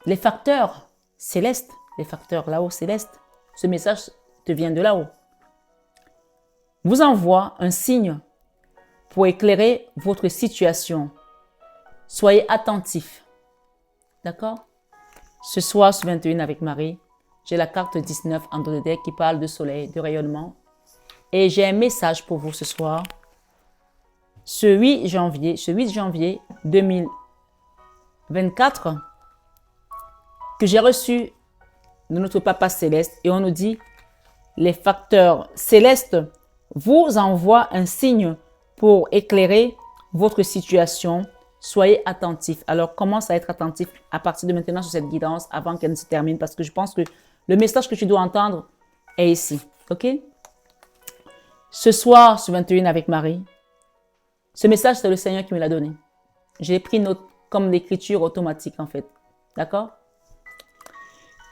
les facteurs célestes, les facteurs là-haut célestes, ce message te vient de là-haut, vous envoie un signe pour éclairer votre situation. Soyez attentifs. D'accord? Ce soir, sur 21 avec Marie, j'ai la carte 19 en dos de deck qui parle de soleil, de rayonnement. Et j'ai un message pour vous ce soir. Ce 8 janvier 2024, que j'ai reçu de notre Papa Céleste. Et on nous dit, les facteurs célestes vous envoient un signe pour éclairer votre situation. Soyez attentifs. Alors, commence à être attentif à partir de maintenant sur cette guidance avant qu'elle ne se termine. Parce que je pense que le message que tu dois entendre est ici. OK? Ce soir, sur 21 avec Marie, ce message, c'est le Seigneur qui me l'a donné. J'ai pris note comme l'écriture automatique, en fait. D'accord?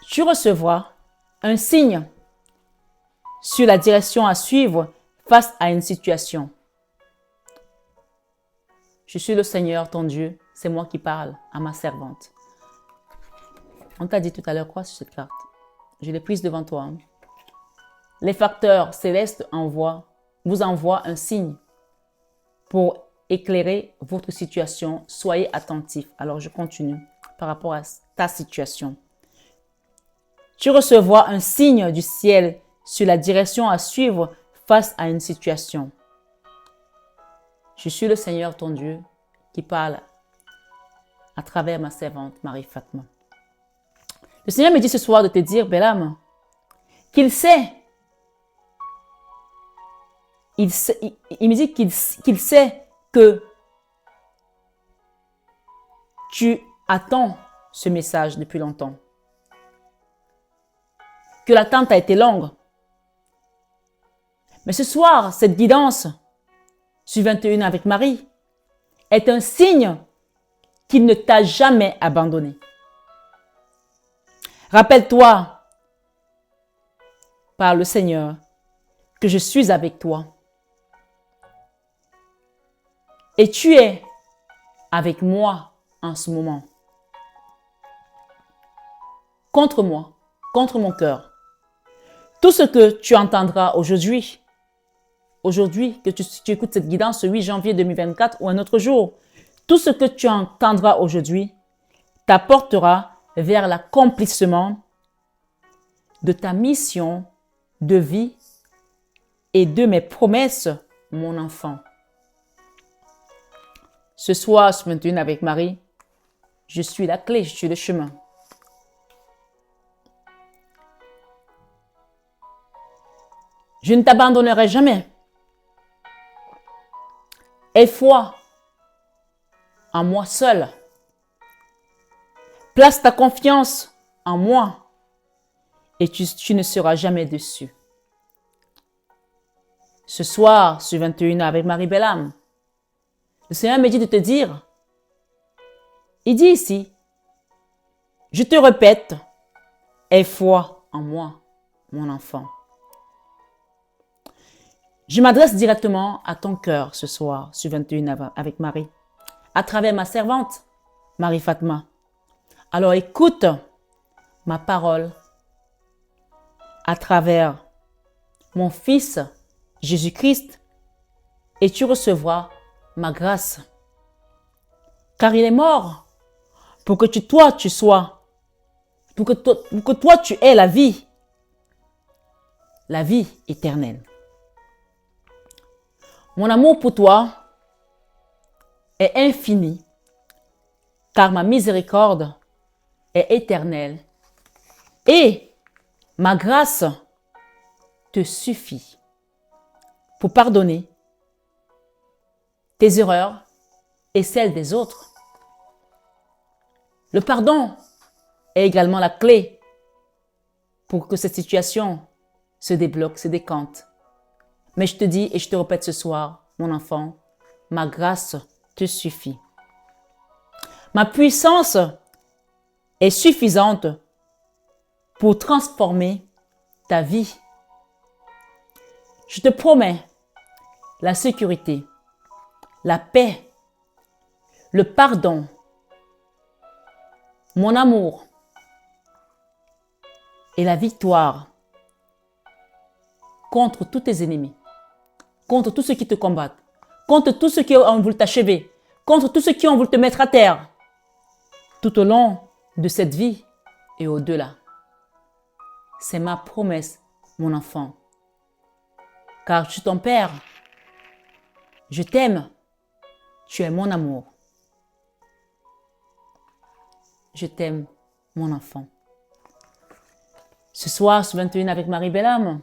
Tu recevras un signe sur la direction à suivre face à une situation. Je suis le Seigneur, ton Dieu. C'est moi qui parle à ma servante. On t'a dit tout à l'heure quoi sur cette carte? Je l'ai prise devant toi. Les facteurs célestes vous envoient un signe pour éclairer votre situation. Soyez attentifs. Alors, je continue par rapport à ta situation. Tu recevras un signe du ciel sur la direction à suivre face à une situation. Je suis le Seigneur, ton Dieu, qui parle à travers ma servante Marie-Fatma. Le Seigneur me dit ce soir de te dire, belle âme, qu'il sait. Il me dit qu'il sait que tu attends ce message depuis longtemps. Que l'attente a été longue. Mais ce soir, cette guidance sur 21 avec Marie est un signe qu'il ne t'a jamais abandonné. Rappelle-toi par le Seigneur que je suis avec toi. Et tu es avec moi en ce moment. Contre moi, contre mon cœur. Tout ce que tu entendras aujourd'hui que tu écoutes cette guidance ce 8 janvier 2024 ou un autre jour, tout ce que tu entendras aujourd'hui t'apportera vers l'accomplissement de ta mission de vie et de mes promesses, mon enfant. Ce soir, ce 21 avec Marie, je suis la clé, je suis le chemin. Je ne t'abandonnerai jamais. Aie foi en moi seul. Place ta confiance en moi et tu ne seras jamais déçu. Ce soir, sur 21 avec Marie Belle-Âme, le Seigneur me dit de te dire, il dit ici, je te répète, aie foi en moi, mon enfant. Je m'adresse directement à ton cœur ce soir, sur 21 avec Marie, à travers ma servante, Marie-Fatma. Alors écoute ma parole à travers mon Fils Jésus-Christ et tu recevras ma grâce. Car il est mort pour que toi tu sois, pour que toi tu aies la vie éternelle. Mon amour pour toi est infini, car ma miséricorde est éternelle et ma grâce te suffit pour pardonner tes erreurs et celles des autres. Le pardon est également la clé pour que cette situation se débloque, se décante. Mais je te dis et je te répète ce soir, mon enfant, ma grâce te suffit. Ma puissance est suffisante pour transformer ta vie. Je te promets la sécurité, la paix, le pardon, mon amour et la victoire contre tous tes ennemis, contre tous ceux qui te combattent, contre tous ceux qui ont voulu t'achever, contre tous ceux qui ont voulu te mettre à terre, tout au long de cette vie et au-delà. C'est ma promesse, mon enfant. Car je suis ton Père. Je t'aime. Tu es mon amour. Je t'aime, mon enfant. Ce soir, ce 21 avec Marie Belle-Âme,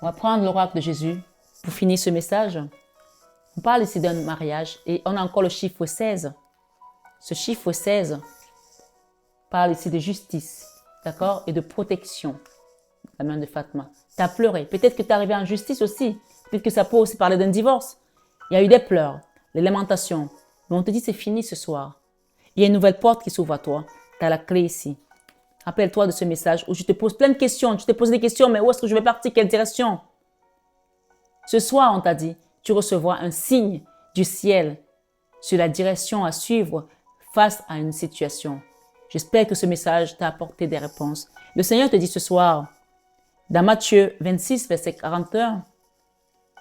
on va prendre l'oracle de Jésus pour finir ce message. On parle ici d'un mariage et on a encore le chiffre 16. Ce chiffre 16 parle ici de justice, d'accord, et de protection. La main de Fatma. Tu as pleuré. Peut-être que tu es arrivé en justice aussi. Peut-être que ça peut aussi parler d'un divorce. Il y a eu des pleurs, des lamentations. Mais on te dit c'est fini ce soir. Il y a une nouvelle porte qui s'ouvre à toi. Tu as la clé ici. Rappelle-toi de ce message où je te pose plein de questions. Tu te poses des questions, mais où est-ce que je vais partir? Quelle direction? Ce soir, on t'a dit, tu recevras un signe du ciel sur la direction à suivre face à une situation. J'espère que ce message t'a apporté des réponses. Le Seigneur te dit ce soir, dans Matthieu 26, verset 41,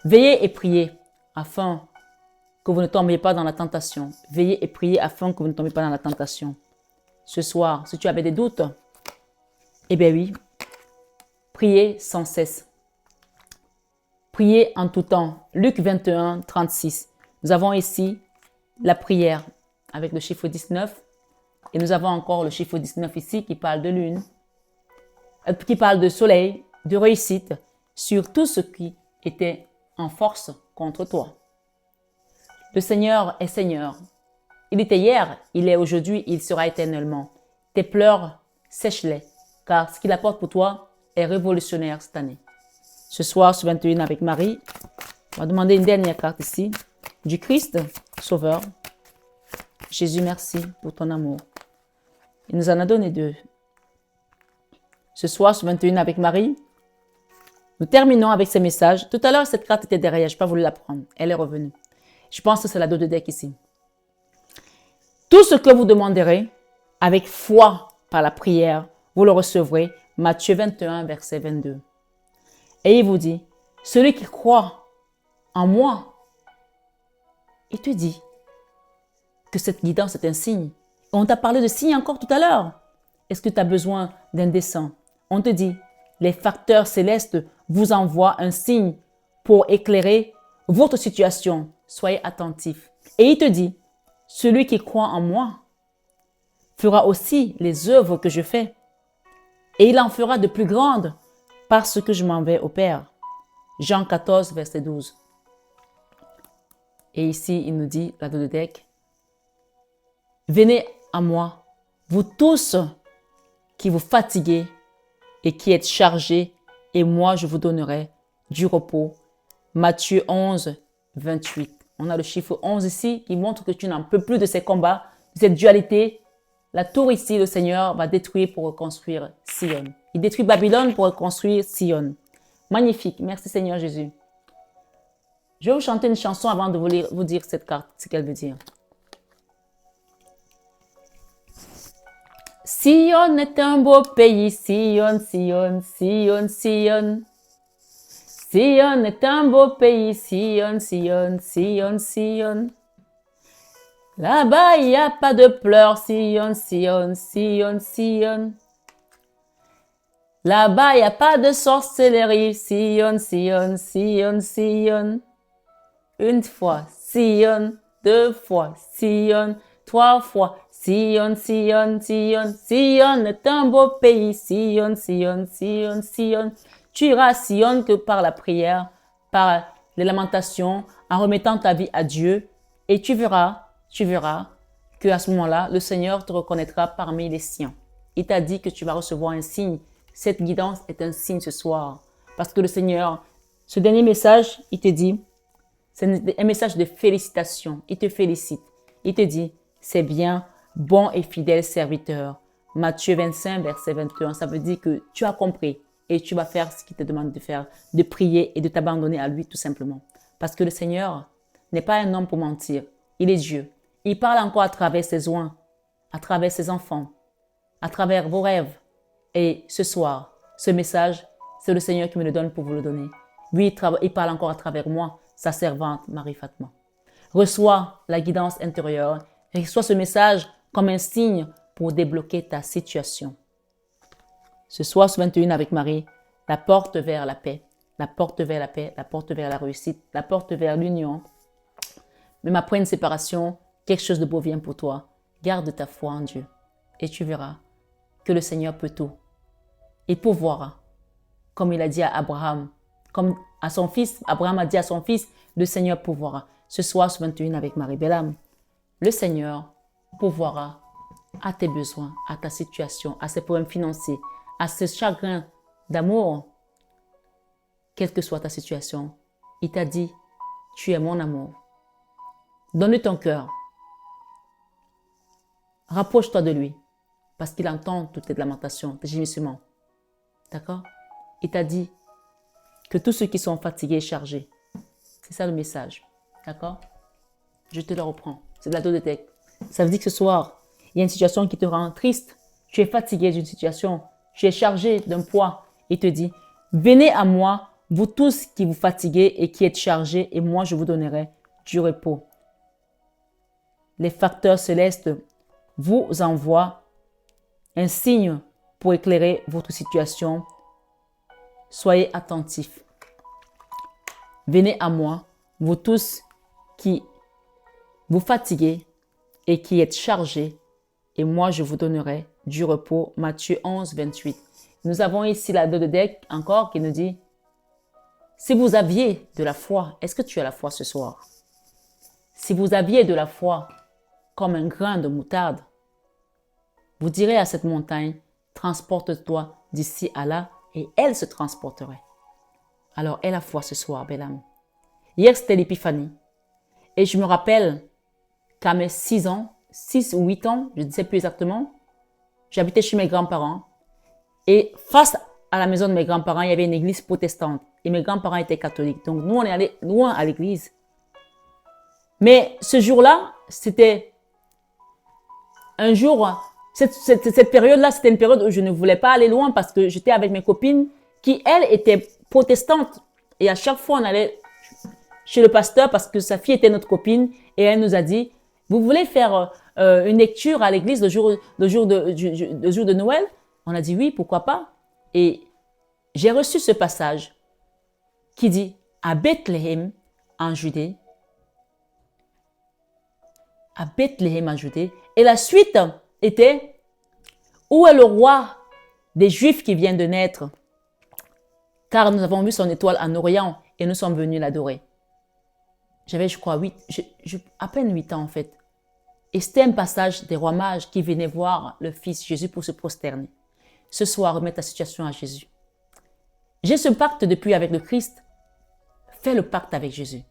veillez et priez afin que vous ne tombiez pas dans la tentation. Veillez et priez afin que vous ne tombiez pas dans la tentation. Ce soir, si tu avais des doutes, eh bien oui, priez sans cesse. Priez en tout temps. Luc 21, 36. Nous avons ici la prière avec le chiffre 19. Et nous avons encore le chiffre 19 ici qui parle de lune, qui parle de soleil, de réussite sur tout ce qui était en force contre toi. Le Seigneur est Seigneur. Il était hier, il est aujourd'hui, il sera éternellement. Tes pleurs, sèche-les, car ce qu'il apporte pour toi est révolutionnaire cette année. Ce soir, sur 21 avec Marie, on va demander une dernière carte ici, du Christ, Sauveur. Jésus, merci pour ton amour. Il nous en a donné 2. Ce soir, sur 21 avec Marie, nous terminons avec ces messages. Tout à l'heure, cette carte était derrière, je n'ai pas voulu la prendre. Elle est revenue. Je pense que c'est la dos de deck ici. Tout ce que vous demanderez avec foi par la prière, vous le recevrez. Matthieu 21, verset 22. Et il vous dit, celui qui croit en moi, il te dit que cette guidance est un signe. On t'a parlé de signes encore tout à l'heure. Est-ce que tu as besoin d'un dessein? On te dit, les facteurs célestes vous envoient un signe pour éclairer votre situation. Soyez attentifs. Et il te dit, celui qui croit en moi fera aussi les œuvres que je fais. Et il en fera de plus grandes parce que je m'en vais au Père. Jean 14, verset 12. Et ici, il nous dit, la deck, venez à moi, vous tous qui vous fatiguez et qui êtes chargés, et moi je vous donnerai du repos. Matthieu 11, 28. On a le chiffre 11 ici qui montre que tu n'en peux plus de ces combats, de cette dualité. La tour ici, le Seigneur va détruire pour reconstruire Sion. Il détruit Babylone pour reconstruire Sion. Magnifique. Merci Seigneur Jésus. Je vais vous chanter une chanson avant de vous dire cette carte, ce qu'elle veut dire. Sion est un beau pays, Sion, Sion, Sion, Sion. Sion est un beau pays, Sion, Sion, Sion, Sion. Là-bas, il n'y a pas de pleurs, Sion, Sion, Sion, Sion. Là-bas, il n'y a pas de sorcellerie, Sion, Sion, Sion, Sion. Une fois, Sion, 2 fois, Sion, 3 fois, Sion, Sion, Sion. Sion est un beau pays, Sion, Sion, Sion, Sion. Tu iras à Sion que par la prière, par les lamentations, en remettant ta vie à Dieu. Et tu verras que à ce moment-là, le Seigneur te reconnaîtra parmi les siens. Il t'a dit que tu vas recevoir un signe. Cette guidance est un signe ce soir. Parce que le Seigneur, ce dernier message, il te dit, c'est un message de félicitation. Il te félicite. Il te dit, c'est bien, bon et fidèle serviteur. Matthieu 25, verset 21. Ça veut dire que tu as compris et tu vas faire ce qu'il te demande de faire, de prier et de t'abandonner à lui tout simplement. Parce que le Seigneur n'est pas un homme pour mentir. Il est Dieu. Il parle encore à travers ses oins, à travers ses enfants, à travers vos rêves. Et ce soir, ce message, c'est le Seigneur qui me le donne pour vous le donner. Lui, il parle encore à travers moi, sa servante Marie-Fatma. Reçois la guidance intérieure et reçois ce message comme un signe pour débloquer ta situation. Ce soir, ce 21 avec Marie, la porte vers la paix, la porte vers la paix, la porte vers la réussite, la porte vers l'union. Même après une séparation, quelque chose de beau vient pour toi. Garde ta foi en Dieu et tu verras que le Seigneur peut tout. Il pourvoira, comme il a dit à Abraham, comme à son fils, Abraham a dit à son fils, le Seigneur pourvoira. Ce soir, ce 21 avec Marie Bellam, le Seigneur pourvoira à tes besoins, à ta situation, à ses problèmes financiers, à ce chagrin d'amour, quelle que soit ta situation. Il t'a dit, tu es mon amour. Donne-lui ton cœur. Rapproche-toi de lui, parce qu'il entend toutes tes lamentations, tes gémissements. D'accord? Il t'a dit que tous ceux qui sont fatigués et chargés, C'est ça le message. D'accord? Je te le reprends. C'est de la dodétèque. Ça veut dire que ce soir, il y a une situation qui te rend triste. Tu es fatigué d'une situation. Tu es chargé d'un poids. Il te dit, venez à moi, vous tous qui vous fatiguez et qui êtes chargés, et moi je vous donnerai du repos. Les facteurs célestes vous envoient un signe pour éclairer votre situation. Soyez attentifs. Venez à moi, vous tous qui vous fatiguez et qui êtes chargés, et moi je vous donnerai du repos. Matthieu 11, 28. Nous avons ici la dodétèque encore qui nous dit, si vous aviez de la foi, est-ce que tu as la foi ce soir? Si vous aviez de la foi comme un grain de moutarde, vous direz à cette montagne, transporte-toi d'ici à là, et elle se transporterait. Alors, aie la foi ce soir, belle âme. Hier, c'était l'épiphanie. Et je me rappelle qu'à mes 6 ans, 6 ou 8 ans, je ne sais plus exactement, j'habitais chez mes grands-parents. Et face à la maison de mes grands-parents, il y avait une église protestante. Et mes grands-parents étaient catholiques. Donc, nous, on est allés loin à l'église. Mais ce jour-là, c'était un jour, cette période-là, c'était une période où je ne voulais pas aller loin parce que j'étais avec mes copines qui, elles, étaient protestantes. Et à chaque fois, on allait chez le pasteur parce que sa fille était notre copine et elle nous a dit, vous voulez faire une lecture à l'église le jour de Noël? On a dit oui, pourquoi pas? Et j'ai reçu ce passage qui dit, à Bethléem, en Judée, à Bethléem en Judée. Et la suite était, où est le roi des Juifs qui vient de naître? Car nous avons vu son étoile en Orient et nous sommes venus l'adorer. J'avais, je crois, à peine 8 ans en fait. Et c'était un passage des rois mages qui venaient voir le Fils Jésus pour se prosterner. Ce soir, remets ta situation à Jésus. J'ai ce pacte depuis avec le Christ. Fais le pacte avec Jésus.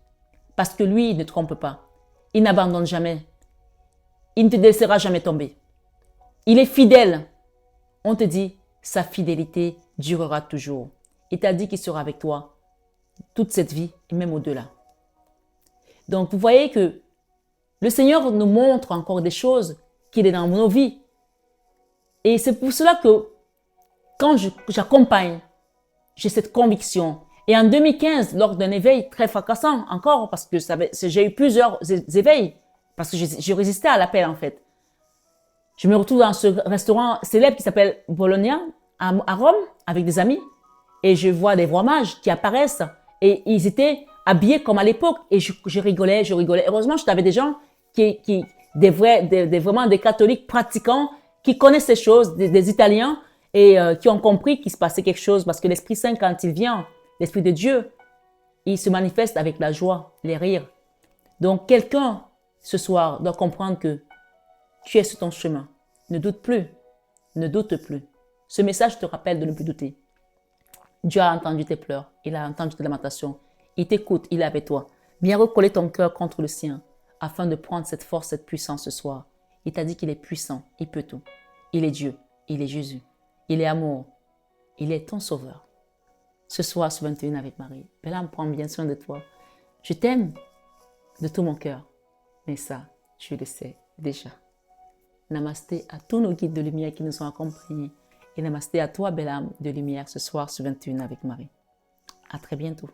Parce que lui, il ne trompe pas. Il n'abandonne jamais. Il ne te laissera jamais tomber. Il est fidèle. On te dit, sa fidélité durera toujours. Il t'a dit qu'il sera avec toi toute cette vie et même au-delà. Donc, vous voyez que le Seigneur nous montre encore des choses qu'il est dans nos vies. Et c'est pour cela que quand j'accompagne, j'ai cette conviction. Et en 2015, lors d'un éveil très fracassant encore, parce que j'ai eu plusieurs éveils, parce que je résistais à l'appel en fait. Je me retrouve dans ce restaurant célèbre qui s'appelle Bologna, à Rome, avec des amis. Et je vois des rois mages qui apparaissent. Et ils étaient habillés comme à l'époque. Et je rigolais. Heureusement, j'avais des gens vraiment des catholiques pratiquants, qui connaissent ces choses, des Italiens, et qui ont compris qu'il se passait quelque chose. Parce que l'Esprit Saint, quand il vient, l'Esprit de Dieu, il se manifeste avec la joie, les rires. Donc, quelqu'un, ce soir, doit comprendre que tu es sur ton chemin. Ne doute plus. Ne doute plus. Ce message te rappelle de ne plus douter. Dieu a entendu tes pleurs. Il a entendu tes lamentations. Il t'écoute. Il est avec toi. Viens recoller ton cœur contre le sien afin de prendre cette force, cette puissance ce soir. Il t'a dit qu'il est puissant. Il peut tout. Il est Dieu. Il est Jésus. Il est amour. Il est ton sauveur. Ce soir, ce 21 avec Marie, Belle âme, prends bien soin de toi. Je t'aime de tout mon cœur. Mais ça, tu le sais déjà. Namasté à tous nos guides de lumière qui nous ont accompagnés. Et namasté à toi, belle âme de lumière, ce soir, ce 21 avec Marie. À très bientôt.